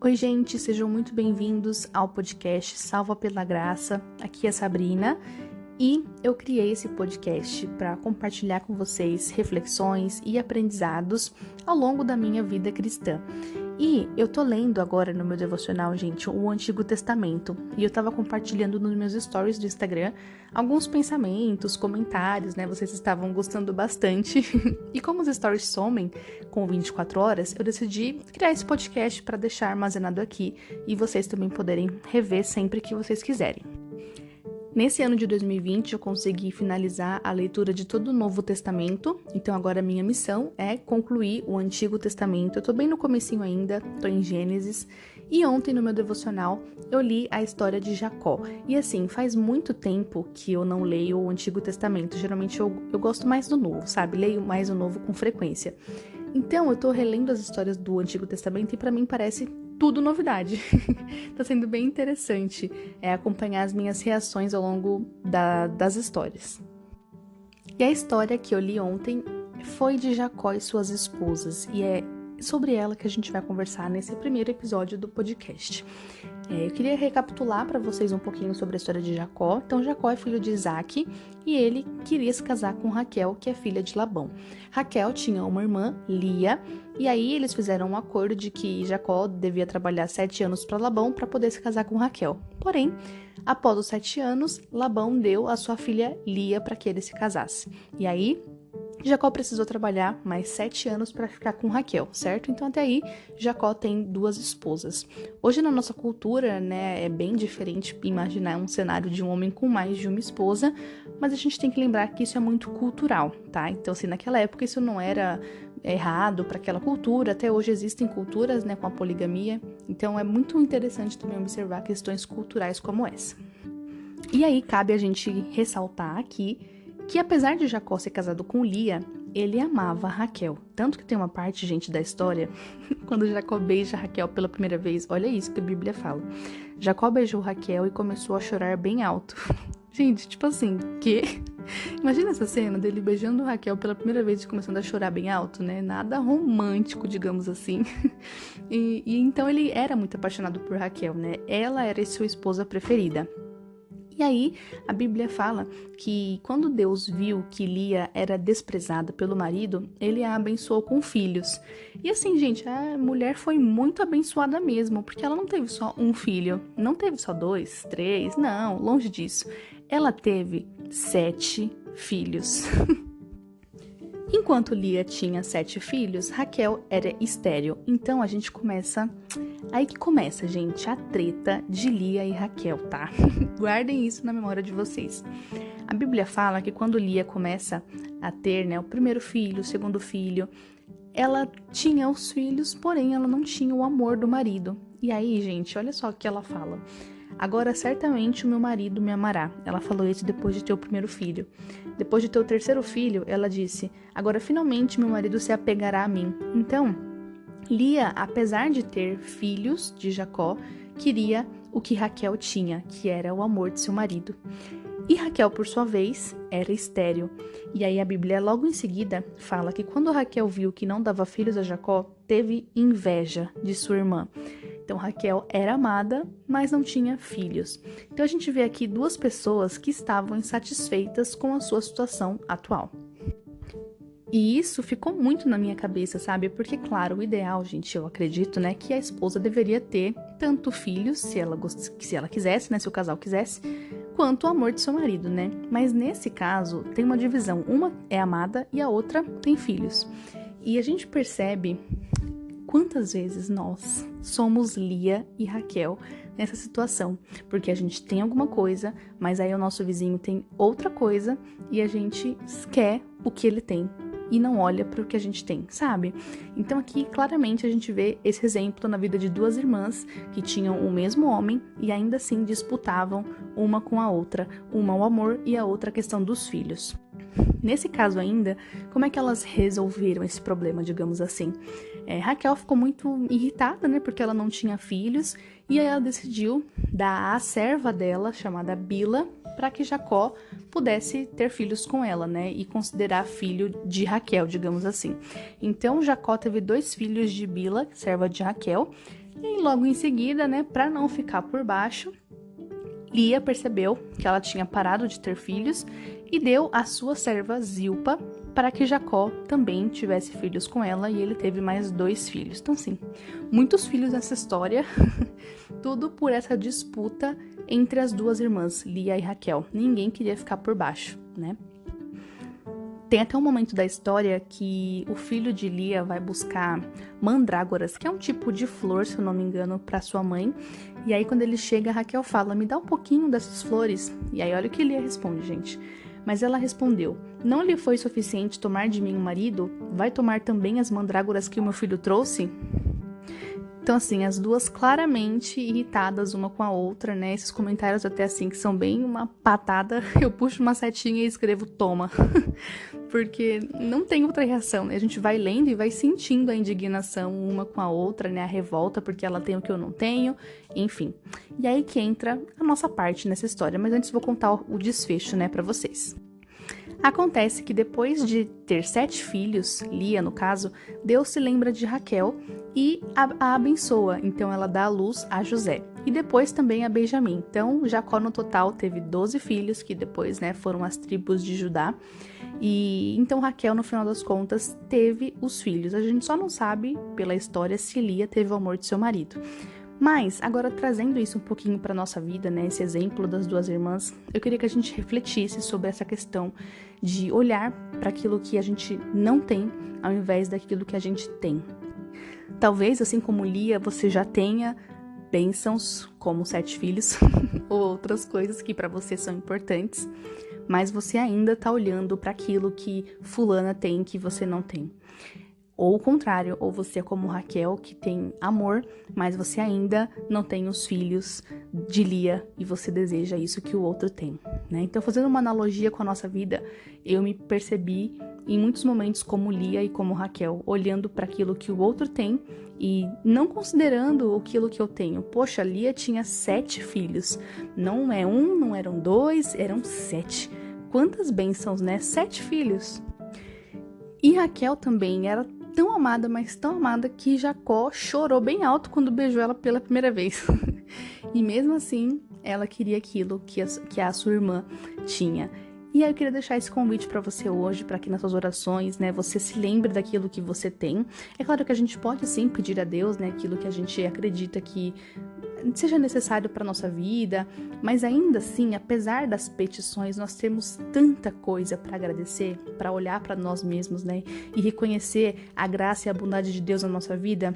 Oi, gente, sejam muito bem-vindos ao podcast Salva pela Graça. Aqui é a Sabrina e eu criei esse podcast para compartilhar com vocês reflexões e aprendizados ao longo da minha vida cristã. E eu tô lendo agora no meu devocional, gente, o Antigo Testamento. E eu tava compartilhando nos meus stories do Instagram alguns pensamentos, comentários, né? Vocês estavam gostando bastante. E como os stories somem com 24 horas, eu decidi criar esse podcast para deixar armazenado aqui e vocês também poderem rever sempre que vocês quiserem. Nesse ano de 2020, eu consegui finalizar a leitura de todo o Novo Testamento, então agora a minha missão é concluir o Antigo Testamento. Eu tô bem no comecinho ainda, tô em Gênesis, e ontem no meu devocional eu li a história de Jacó. E assim, faz muito tempo que eu não leio o Antigo Testamento, geralmente eu gosto mais do Novo, sabe? Leio mais o Novo com frequência. Então eu tô relendo as histórias do Antigo Testamento e pra mim parece tudo novidade. Tá sendo bem interessante acompanhar as minhas reações ao longo das histórias. E a história que eu li ontem foi de Jacó e suas esposas, e é sobre ela que a gente vai conversar nesse primeiro episódio do podcast. Eu queria recapitular para vocês um pouquinho sobre a história de Jacó. Então, Jacó é filho de Isaac e ele queria se casar com Raquel, que é filha de Labão. Raquel tinha uma irmã, Lia, e aí eles fizeram um acordo de que Jacó devia trabalhar 7 anos para Labão para poder se casar com Raquel. Porém, após os 7 anos, Labão deu a sua filha Lia para que ele se casasse. E aí, Jacó precisou trabalhar mais 7 anos para ficar com Raquel, certo? Então, até aí, Jacó tem 2 esposas. Hoje, na nossa cultura, né, é bem diferente imaginar um cenário de um homem com mais de uma esposa, mas a gente tem que lembrar que isso é muito cultural, tá? Então, assim, naquela época, isso não era errado para aquela cultura. Até hoje existem culturas, né, com a poligamia. Então, é muito interessante também observar questões culturais como essa. E aí, cabe a gente ressaltar aqui que apesar de Jacó ser casado com Lia, ele amava Raquel. Tanto que tem uma parte, gente, da história, quando Jacó beija Raquel pela primeira vez, olha isso que a Bíblia fala. Jacó beijou Raquel e começou a chorar bem alto. Gente, tipo assim, quê? Imagina essa cena dele beijando Raquel pela primeira vez e começando a chorar bem alto, né? Nada romântico, digamos assim. E então ele era muito apaixonado por Raquel, né? Ela era sua esposa preferida. E aí, a Bíblia fala que quando Deus viu que Lia era desprezada pelo marido, ele a abençoou com filhos. E assim, gente, a mulher foi muito abençoada mesmo, porque ela não teve só um filho, não teve só 2, 3, não, longe disso. Ela teve 7 filhos. Enquanto Lia tinha 7 filhos, Raquel era estéril. Então a gente começa... Aí que começa, gente, a treta de Lia e Raquel, tá? Guardem isso na memória de vocês. A Bíblia fala que quando Lia começa a ter, né, o primeiro filho, o segundo filho, ela tinha os filhos, porém ela não tinha o amor do marido. E aí, gente, olha só o que ela fala. Agora, certamente, o meu marido me amará. Ela falou isso depois de ter o primeiro filho. Depois de ter o terceiro filho, ela disse, agora, finalmente, meu marido se apegará a mim. Então, Lia, apesar de ter filhos de Jacó, queria o que Raquel tinha, que era o amor de seu marido. E Raquel, por sua vez, era estéril. E aí a Bíblia, logo em seguida, fala que quando Raquel viu que não dava filhos a Jacó, teve inveja de sua irmã. Então, Raquel era amada, mas não tinha filhos. Então, a gente vê aqui 2 pessoas que estavam insatisfeitas com a sua situação atual. E isso ficou muito na minha cabeça, sabe? Porque, claro, o ideal, gente, eu acredito, né, que a esposa deveria ter tanto filhos, se ela quisesse, né, se o casal quisesse, quanto o amor de seu marido, né? Mas nesse caso, tem uma divisão. Uma é amada e a outra tem filhos. E a gente percebe quantas vezes nós somos Lia e Raquel nessa situação, porque a gente tem alguma coisa, mas aí o nosso vizinho tem outra coisa e a gente quer o que ele tem e não olha para o que a gente tem, sabe? Então aqui claramente a gente vê esse exemplo na vida de 2 irmãs que tinham o mesmo homem e ainda assim disputavam uma com a outra, uma o amor e a outra a questão dos filhos. Nesse caso ainda, como é que elas resolveram esse problema, digamos assim? Raquel ficou muito irritada, né, porque ela não tinha filhos, e aí ela decidiu dar a serva dela, chamada Bila, para que Jacó pudesse ter filhos com ela, né, e considerar filho de Raquel, digamos assim. Então, Jacó teve 2 filhos de Bila, serva de Raquel, E aí, logo em seguida, né, para não ficar por baixo, Lia percebeu que ela tinha parado de ter filhos e deu a sua serva Zilpa para que Jacó também tivesse filhos com ela, e ele teve mais 2 filhos. Então, sim, muitos filhos nessa história, tudo por essa disputa entre as 2 irmãs, Lia e Raquel. Ninguém queria ficar por baixo, né? Tem até um momento da história que o filho de Lia vai buscar mandrágoras, que é um tipo de flor, se eu não me engano, para sua mãe. E aí, quando ele chega, Raquel fala, me dá um pouquinho dessas flores. E aí, olha o que Lia responde, gente. Mas ela respondeu, não lhe foi suficiente tomar de mim um marido? Vai tomar também as mandrágoras que o meu filho trouxe? Então, assim, as 2 claramente irritadas uma com a outra, né? Esses comentários até assim, que são bem uma patada, eu puxo uma setinha e escrevo toma. Porque não tem outra reação, né? A gente vai lendo e vai sentindo a indignação uma com a outra, né? A revolta porque ela tem o que eu não tenho, enfim. E aí que entra a nossa parte nessa história, mas antes vou contar o desfecho, né, pra vocês. Acontece que depois de ter 7 filhos, Lia no caso, Deus se lembra de Raquel e a abençoa. Então ela dá à luz a José. E depois também a Benjamim. Então Jacó no total teve 12 filhos, que depois, né, foram as tribos de Judá. E então Raquel, no final das contas, teve os filhos. A gente só não sabe pela história se Lia teve o amor de seu marido. Mas, agora trazendo isso um pouquinho para nossa vida, né, esse exemplo das 2 irmãs, eu queria que a gente refletisse sobre essa questão de olhar para aquilo que a gente não tem, ao invés daquilo que a gente tem. Talvez, assim como Lia, você já tenha bênçãos, como 7 filhos, ou outras coisas que para você são importantes, mas você ainda está olhando para aquilo que fulana tem que você não tem. Ou o contrário, ou você é como Raquel, que tem amor, mas você ainda não tem os filhos de Lia e você deseja isso que o outro tem, né? Então, fazendo uma analogia com a nossa vida, eu me percebi em muitos momentos como Lia e como Raquel, olhando para aquilo que o outro tem e não considerando aquilo que eu tenho. Poxa, Lia tinha 7 filhos, não é 1, não eram 2, eram 7. Quantas bênçãos, né? 7 filhos. E Raquel também era tão amada, mas tão amada, que Jacó chorou bem alto quando beijou ela pela primeira vez. E mesmo assim, ela queria aquilo que a sua irmã tinha. E aí eu queria deixar esse convite para você hoje, para que nas suas orações, né, você se lembre daquilo que você tem. É claro que a gente pode sim pedir a Deus, né, aquilo que a gente acredita que seja necessário para nossa vida, mas ainda assim, apesar das petições, nós temos tanta coisa para agradecer, para olhar para nós mesmos, né, e reconhecer a graça e a bondade de Deus na nossa vida.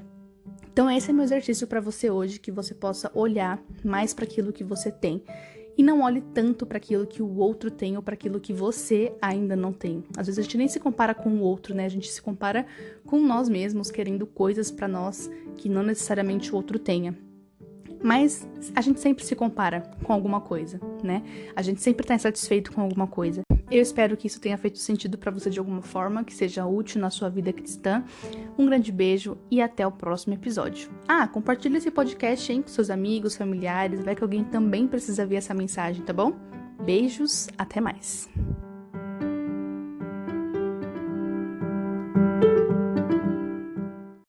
Então esse é meu exercício para você hoje, que você possa olhar mais para aquilo que você tem e não olhe tanto para aquilo que o outro tem ou para aquilo que você ainda não tem. Às vezes a gente nem se compara com o outro, né? A gente se compara com nós mesmos, querendo coisas para nós que não necessariamente o outro tenha. Mas a gente sempre se compara com alguma coisa, né? A gente sempre tá insatisfeito com alguma coisa. Eu espero que isso tenha feito sentido para você de alguma forma, que seja útil na sua vida cristã. Um grande beijo e até o próximo episódio. Compartilhe esse podcast, hein, com seus amigos, familiares, vai que alguém também precisa ver essa mensagem, tá bom? Beijos, até mais.